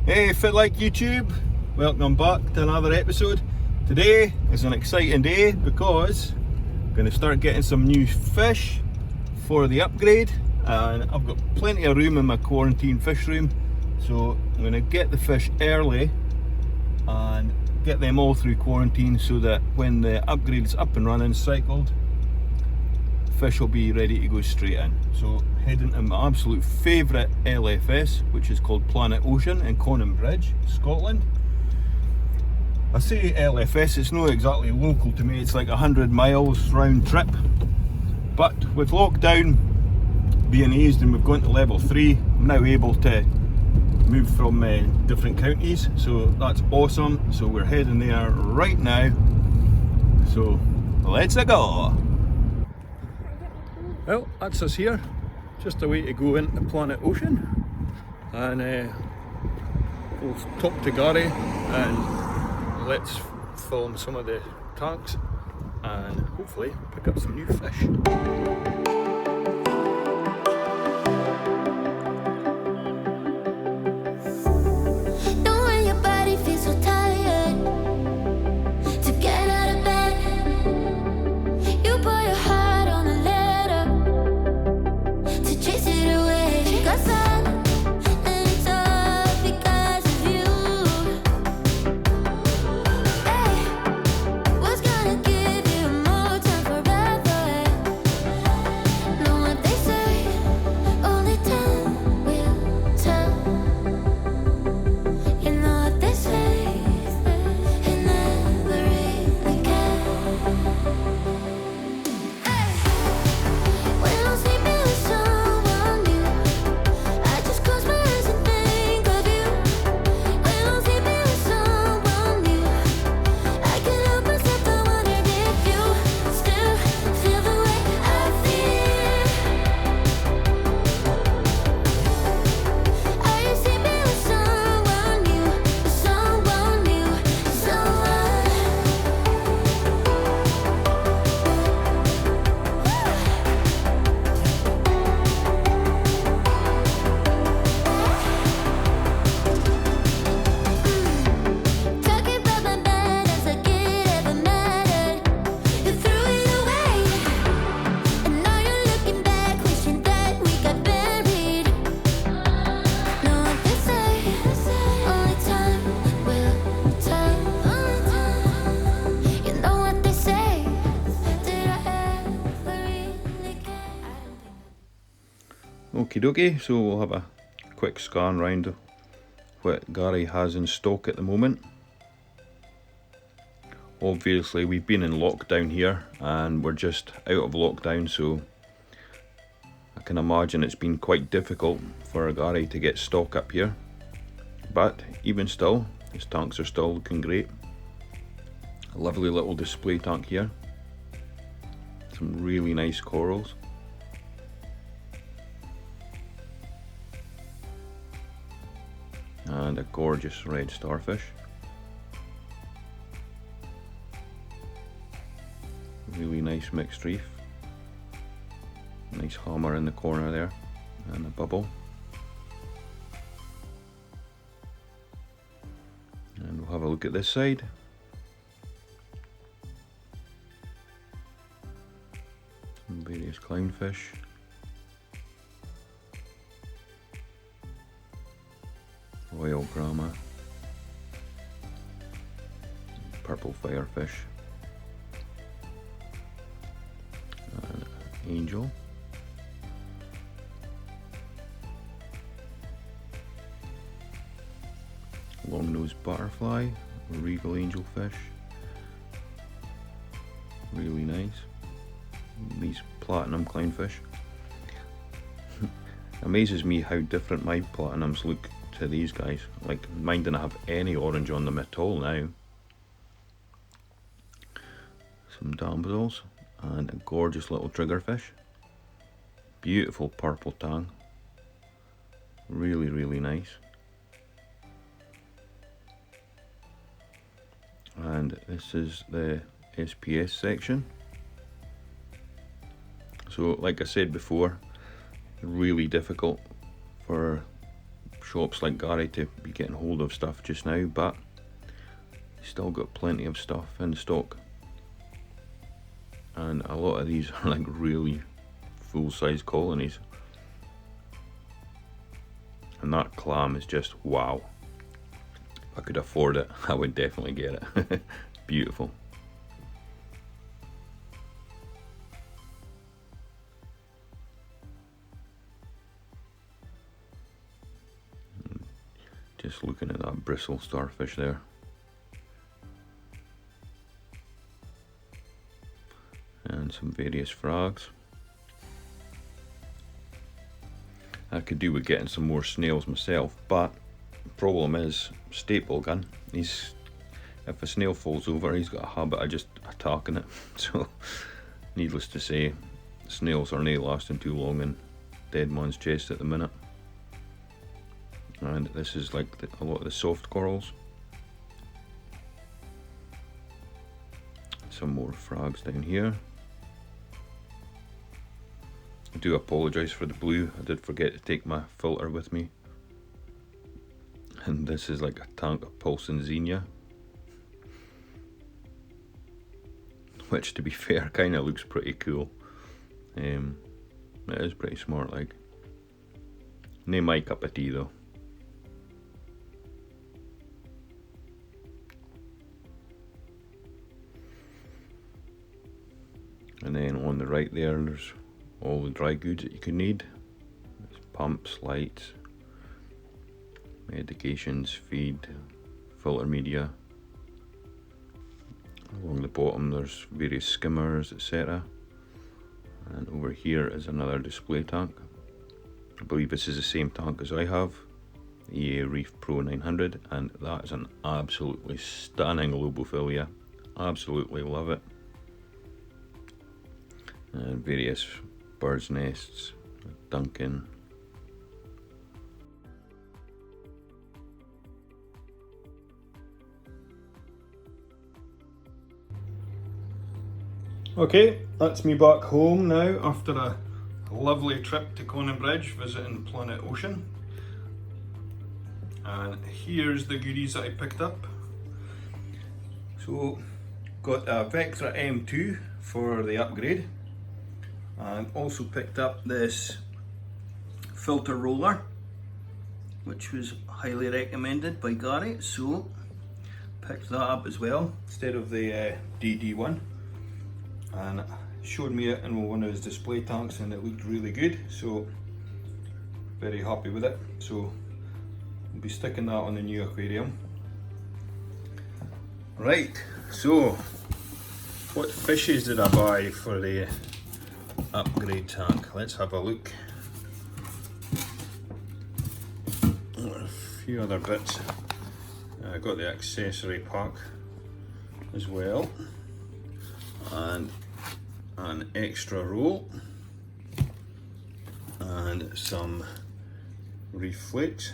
Hey, Fit Like YouTube, welcome back to another episode. Today is an exciting day because I'm going to start getting some new fish for the upgrade, and I've got plenty of room in my quarantine fish room, so I'm going to get the fish early and get them all through quarantine so that when the upgrade is up and running, cycled, fish will be ready to go straight in. So heading to my absolute favourite LFS, which is called Planet Ocean in Conon Bridge, Scotland. I say LFS, it's not exactly local to me, it's like 100 miles round trip. But with lockdown being eased and we've gone to level 3, I'm now able to move from different counties, so that's awesome. So we're heading there right now, so let's go. Well, that's us here, just a way to go into Planet Ocean, and we'll talk to Gary and let's film some of the tanks and hopefully pick up some new fish. Okie dokie, so we'll have a quick scan round what Gary has in stock at the moment. Obviously we've been in lockdown here and we're just out of lockdown, so I can imagine it's been quite difficult for Gary to get stock up here, but even still his tanks are still looking great. A lovely little display tank here, some really nice corals. And a gorgeous red starfish. Really nice mixed reef. Nice hammer in the corner there, and a bubble. And we'll have a look at this side. Some various clownfish. Royal grama, purple firefish, angel, long-nosed butterfly, regal angelfish, really nice. These platinum clownfish. Amazes me how different my platinums look to these guys. Like, mine didn't have any orange on them at all now. Some damsels and a gorgeous little triggerfish. Beautiful purple tang. Really nice. And this is the SPS section. So like I said before, really difficult for shops like Gary to be getting hold of stuff just now, but he's still got plenty of stuff in stock. And a lot of these are like really full-size colonies. And that clam is just wow. If I could afford it, I would definitely get it. Beautiful. Just looking at that bristle starfish there. And some various frogs. I could do with getting some more snails myself, but the problem is staple gun. If a snail falls over, he's got a habit of just attacking it. So needless to say, snails are not lasting too long in Dead Man's Chest at the minute. And this is like a lot of the soft corals. Some more frogs down here. I do apologise for the blue, I did forget to take my filter with me. And this is like a tank of pulsing xenia, which to be fair kind of looks pretty cool. It is pretty smart, like. No my cup of tea though. And then on the right there's all the dry goods that you could need. There's pumps, lights, medications, feed, filter media. Along the bottom there's various skimmers, etc. And over here is another display tank. I believe this is the same tank as I have, the JDReef Pro 900, and that is an absolutely stunning lobophilia. Absolutely love it. And various birds' nests, Duncan. Okay, that's me back home now after a lovely trip to Conon Bridge visiting Planet Ocean. And here's the goodies that I picked up. So, got a Vectra M2 for the upgrade. And also picked up this filter roller, which was highly recommended by Gary, so picked that up as well instead of the DD1, and showed me it in one of his display tanks and it looked really good, so very happy with it. So we'll be sticking that on the new aquarium. Right, so what fishes did I buy for the upgrade tank? Let's have a look. A few other bits. I got the accessory pack as well, and an extra roll, and some reef flakes.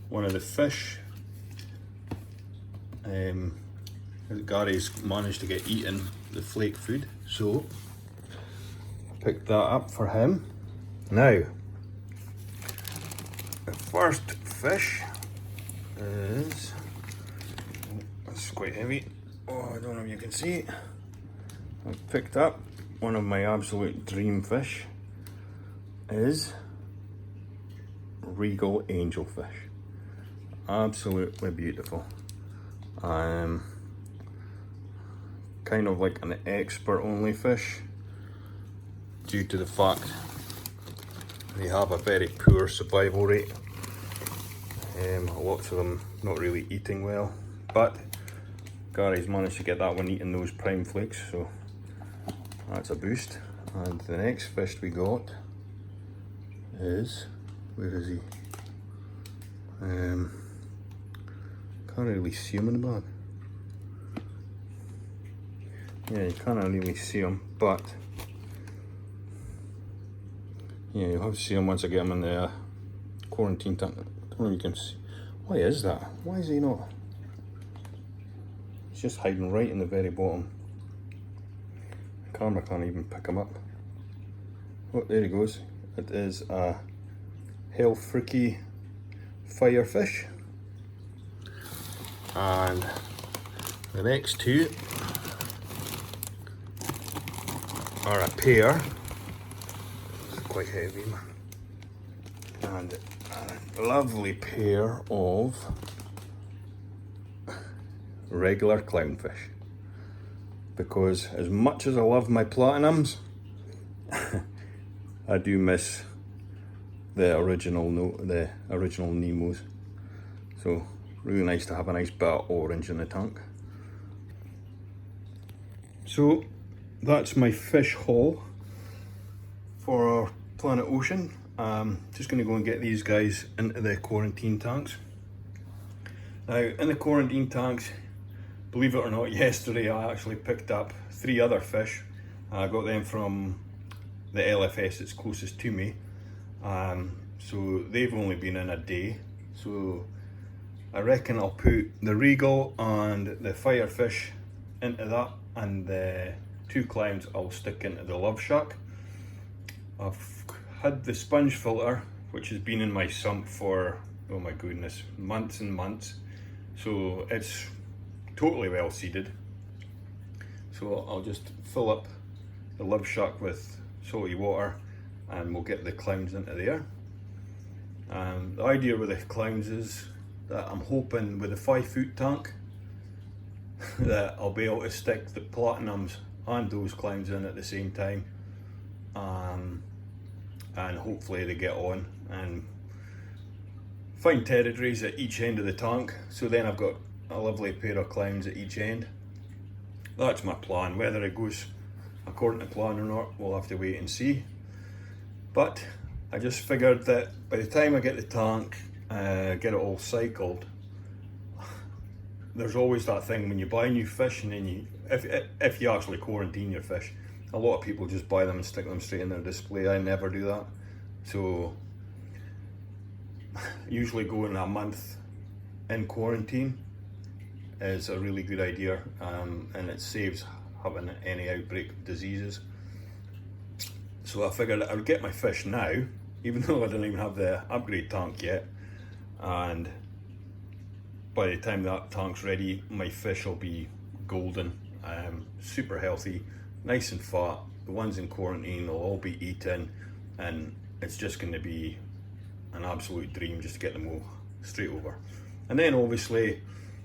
One of the fish Gary's managed to get eaten the flake food, so picked that up for him. Now, the first fish is, it's quite heavy, oh I don't know if you can see it. I've picked up one of my absolute dream fish, is regal angelfish. Absolutely beautiful. Kind of like an expert only fish, due to the fact they have a very poor survival rate. Lots of them not really eating well, but Gary's managed to get that one eating those prime flakes, so that's a boost. And the next fish we got is, where is he? Can't really see him in the bag. Yeah, you can't really see him, but yeah, you'll have to see him once I get him in the quarantine tank. I don't know if you can see. Why is that? Why is he not? He's just hiding right in the very bottom. The camera can't even pick him up. Oh, there he goes. It is a Hell Freaky firefish. And the next two are a pair. This is quite heavy, and a lovely pair of regular clownfish. Because as much as I love my platinums, I do miss the original Nemos. So really nice to have a nice bit of orange in the tank. So that's my fish haul for our Planet Ocean. Just going to go and get these guys into the quarantine tanks. Now in the quarantine tanks, believe it or not, yesterday I actually picked up 3 other fish. I got them from the LFS that's closest to me. So they've only been in a day. So I reckon I'll put the Regal and the Firefish into that, and the 2 clowns I'll stick into the Love Shack. I've had the sponge filter, which has been in my sump for, oh my goodness, months and months. So it's totally well seeded. So I'll just fill up the Love Shack with salty water and we'll get the clowns into there. The idea with the clowns is that I'm hoping with a 5-foot tank that I'll be able to stick the platinums and those clowns in at the same time, and hopefully they get on and find territories at each end of the tank. So then I've got a lovely pair of clowns at each end. That's my plan. Whether it goes according to plan or not, we'll have to wait and see. But I just figured that by the time I get the tank, get it all cycled, there's always that thing when you buy new fish, and then if you actually quarantine your fish, a lot of people just buy them and stick them straight in their display. I never do that. So usually going a month in quarantine is a really good idea, and it saves having any outbreak of diseases. So I figured I would get my fish now, even though I don't even have the upgrade tank yet, and by the time that tank's ready, my fish will be golden, super healthy, nice and fat. The ones in quarantine will all be eaten, and it's just going to be an absolute dream just to get them all straight over. And then obviously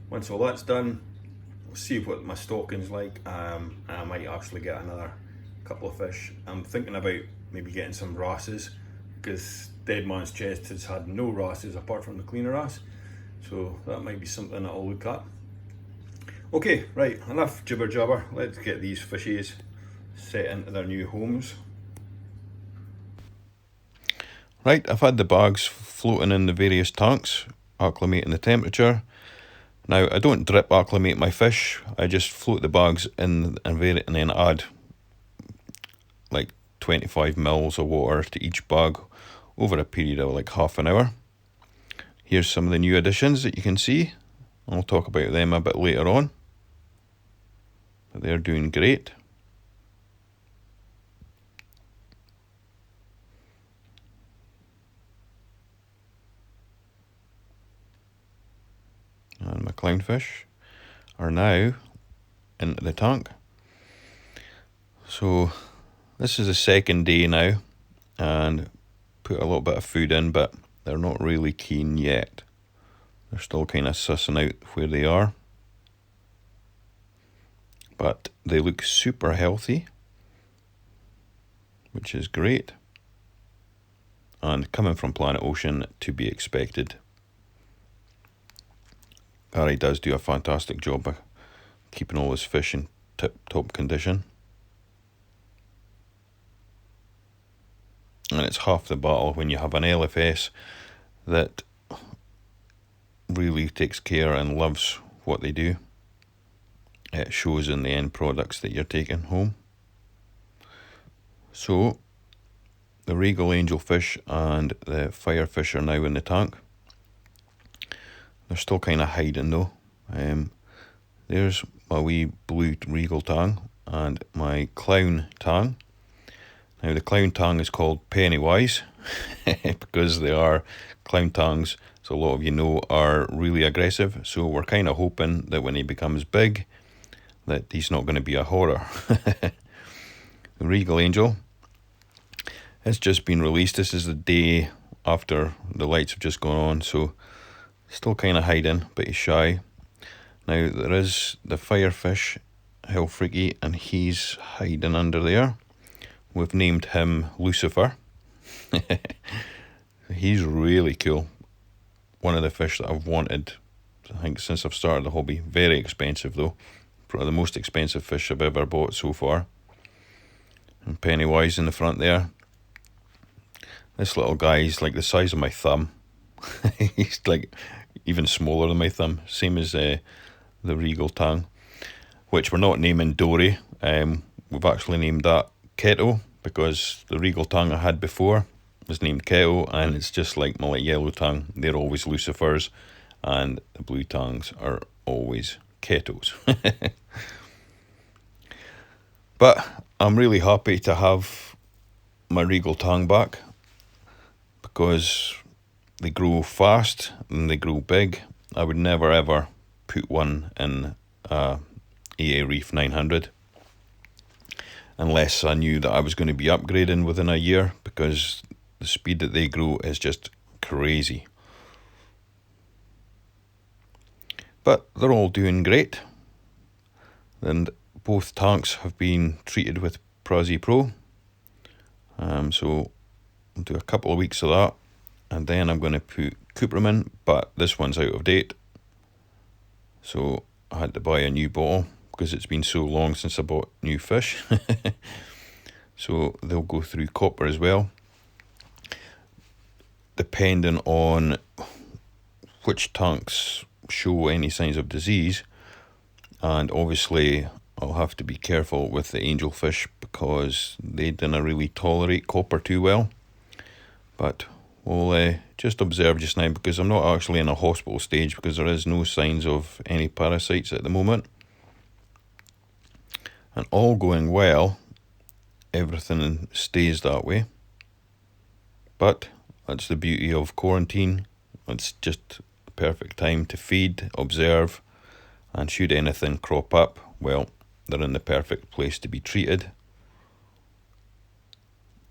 once all that's done, we'll see what my stocking's like, and I might actually get another couple of fish. I'm thinking about maybe getting some wrasses, because Dead Man's Chest has had no wrasses apart from the cleaner wrasse, so that might be something that I'll look at. Okay, right, enough jibber jabber, let's get these fishies set into their new homes. Right, I've had the bags floating in the various tanks, acclimating the temperature. Now, I don't drip acclimate my fish, I just float the bags in and then add like 25 mils of water to each bag over a period of like half an hour. Here's some of the new additions that you can see. I'll talk about them a bit later on. But they're doing great. And my clownfish are now into the tank. So this is the second day now, and put a little bit of food in, but they're not really keen yet. They're still kind of sussing out where they are. But they look super healthy, which is great. And coming from Planet Ocean, to be expected. Harry does do a fantastic job of keeping all his fish in tip-top condition. And it's half the battle when you have an LFS that really takes care and loves what they do. It shows in the end products that you're taking home. So, the Regal Angelfish and the Firefish are now in the tank. They're still kind of hiding though. There's my wee blue Regal tang and my clown tang. Now the clown tang is called Pennywise because they are clown tangs. It's so a lot of you know, are really aggressive. So we're kind of hoping that when he becomes big, that he's not going to be a horror. The Regal Angel has just been released. This is the day after the lights have just gone on, so still kind of hiding, but he's shy. Now there is the Firefish, Hill Freaky, and he's hiding under there. We've named him Lucifer. He's really cool. One of the fish that I've wanted, I think, since I've started the hobby. Very expensive though. Probably the most expensive fish I've ever bought so far. And Pennywise in the front there. This little guy is like the size of my thumb. He's like even smaller than my thumb. Same as the Regal Tang, which we're not naming Dory. We've actually named that Kettle, because the Regal Tang I had before was named Kettle, and it's just like my yellow tang. They're always Lucifers, and the blue tangs are always Kettles. But I'm really happy to have my Regal Tang back, because they grow fast and they grow big. I would never ever put one in JDReef 900 unless I knew that I was going to be upgrading within a year, because the speed that they grow is just crazy. But they're all doing great, and both tanks have been treated with Prazi Pro. So I'll do a couple of weeks of that, and then I'm going to put Cooperman, but this one's out of date, so I had to buy a new bottle because it's been so long since I bought new fish. So they'll go through copper as well, depending on which tanks show any signs of disease. And obviously I'll have to be careful with the angelfish, because they didn't really tolerate copper too well. But we'll just observe just now, because I'm not actually in a hospital stage, because there is no signs of any parasites at the moment. And all going well, everything stays that way. But that's the beauty of quarantine. It's just the perfect time to feed, observe, and should anything crop up, well, they're in the perfect place to be treated.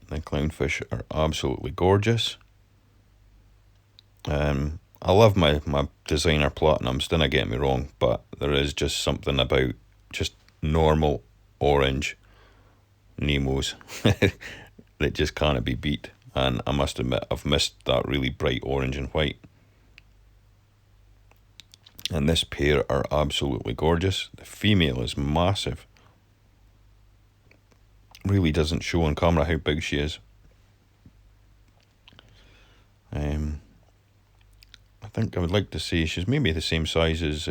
The clownfish are absolutely gorgeous. I love my designer platinums, don't get me wrong, but there is just something about just normal orange Nemos that just can't be beat. And I must admit, I've missed that really bright orange and white. And this pair are absolutely gorgeous. The female is massive. Really doesn't show on camera how big she is. I think I would like to say she's maybe the same size as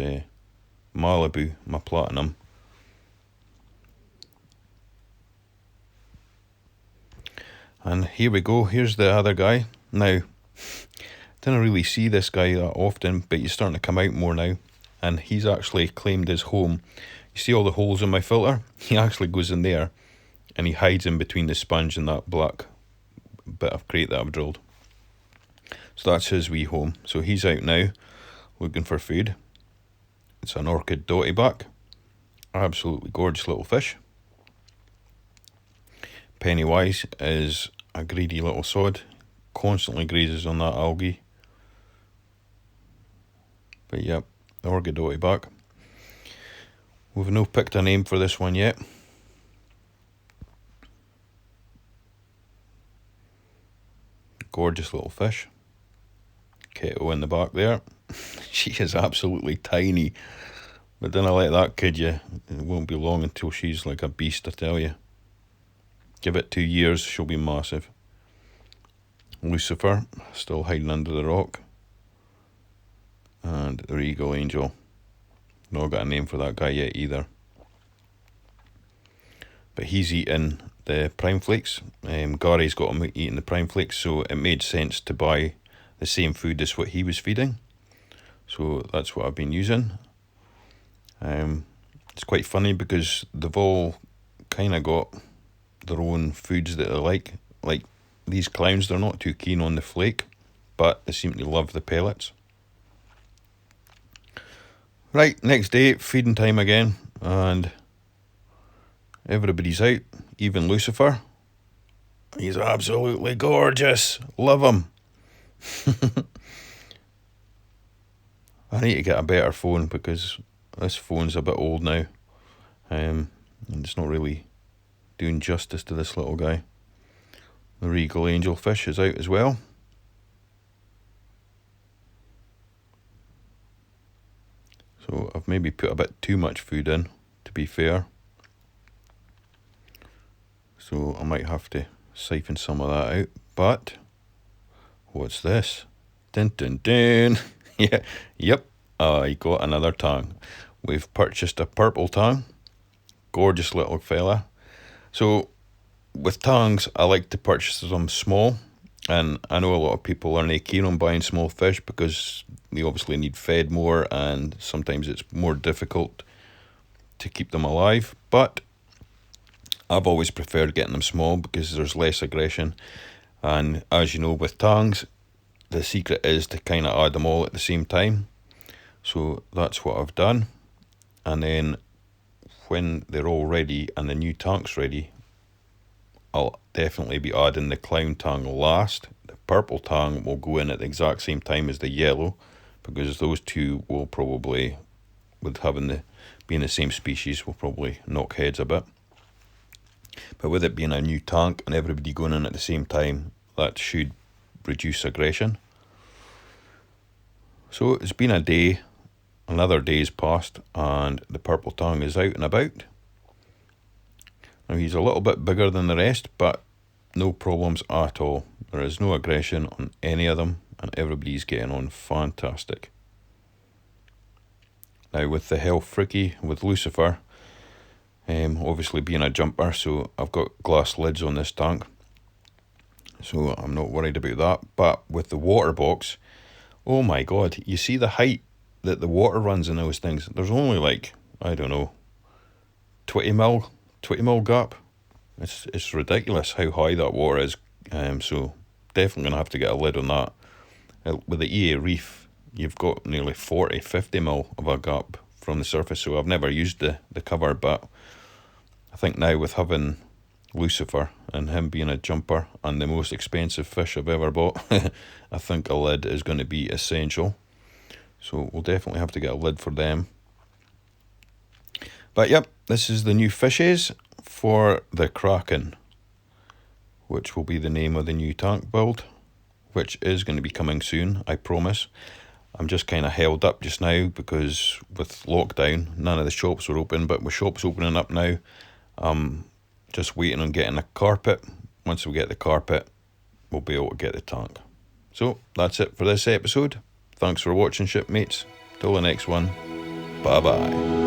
Malibu, my platinum. And here we go, here's the other guy. Now, didn't really see this guy that often, but he's starting to come out more now. And he's actually claimed his home. You see all the holes in my filter? He actually goes in there, and he hides in between the sponge and that black bit of crate that I've drilled. So that's his wee home. So he's out now, looking for food. It's an orchid dottyback. Absolutely gorgeous little fish. Pennywise is a greedy little sod, constantly grazes on that algae. But yep, the orchid dottyback. We've no picked a name for this one yet. Gorgeous little fish. Kettle in the back there. She is absolutely tiny, but then I let that kid you. It won't be long until she's like a beast, I tell you. Give it 2 years, she'll be massive. Lucifer, still hiding under the rock. And the Regal Angel. Not got a name for that guy yet either. But he's eating the prime flakes. Gary's got him eating the prime flakes, so it made sense to buy the same food as what he was feeding. So that's what I've been using. It's quite funny because they've all kind of got their own foods that they like. Like these clowns, they're not too keen on the flake, but they seem to love the pellets. Right, next day, feeding time again, and everybody's out, even Lucifer. He's absolutely gorgeous. Love him. I need to get a better phone because this phone's a bit old now. And it's not really doing justice to this little guy. The regal angelfish is out as well. So I've maybe put a bit too much food in, to be fair. So I might have to siphon some of that out. But what's this? Dun dun dun. Yeah, yep. I got another tang. We've purchased a purple tang. Gorgeous little fella. So with tangs, I like to purchase them small. And I know a lot of people are not keen on buying small fish because they obviously need fed more and sometimes it's more difficult to keep them alive. But I've always preferred getting them small because there's less aggression. And as you know, with tangs, the secret is to kind of add them all at the same time. So that's what I've done. And then when they're all ready and the new tank's ready, I'll definitely be adding the clown tang last. The purple tang will go in at the exact same time as the yellow because those two will probably, with being the same species, will probably knock heads a bit. But with it being a new tank and everybody going in at the same time, that should reduce aggression. So it's been a day, another day's passed, and the purple tang is out and about. Now he's a little bit bigger than the rest, but no problems at all. There is no aggression on any of them, and everybody's getting on fantastic. Now with the Hell Fricky, with Lucifer, obviously being a jumper, so I've got glass lids on this tank, so I'm not worried about that. But with the Waterbox, oh my god, you see the height that the water runs in those things. There's only like, I don't know, 20 mil gap. It's ridiculous how high that water is. So definitely gonna have to get a lid on that. With the JDReef, you've got nearly 40-50 mil of a gap from the surface, so I've never used the cover, but I think now with having Lucifer and him being a jumper and the most expensive fish I've ever bought, I think a lid is going to be essential. So we'll definitely have to get a lid for them. But yep, this is the new fishes for the Kraken, which will be the name of the new tank build, which is going to be coming soon, I promise. I'm just kind of held up just now because with lockdown, none of the shops were open, but with shops opening up now, I'm just waiting on getting a carpet. Once we get the carpet, we'll be able to get the tank. So that's it for this episode. Thanks for watching, shipmates. Till the next one. Bye bye.